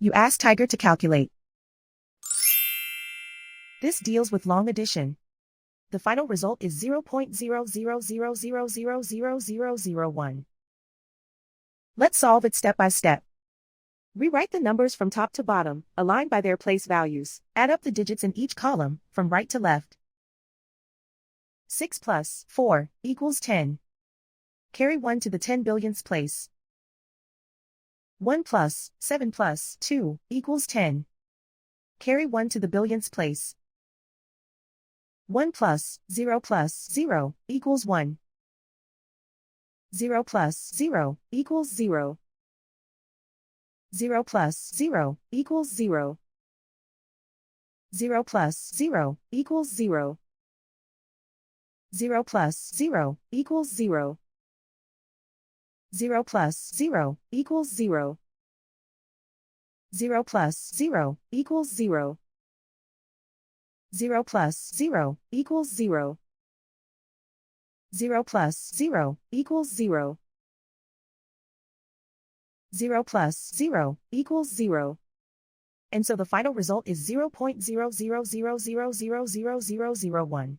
You ask Tiger to calculate. This deals with long addition. The final result is 0.0000000001. Let's solve it step by step. Rewrite the numbers from top to bottom, aligned by their place values. Add up the digits in each column, from right to left. 6 plus 4 equals 10. Carry 1 to the 10 billionths place. 1 plus 7 plus 2 equals 10. Carry 1 to the billionths place. 1 plus 0 equals 1. 0 plus 0 equals 0. 0 plus 0 equals 0. 0 plus 0 equals 0. 0 plus 0 equals 0. 0 plus 0 equals 0. 0 plus 0 equals 0. 0 plus 0 equals 0. 0 plus 0 equals 0. 0 plus 0 equals 0. And so the final result is 0.0000000001.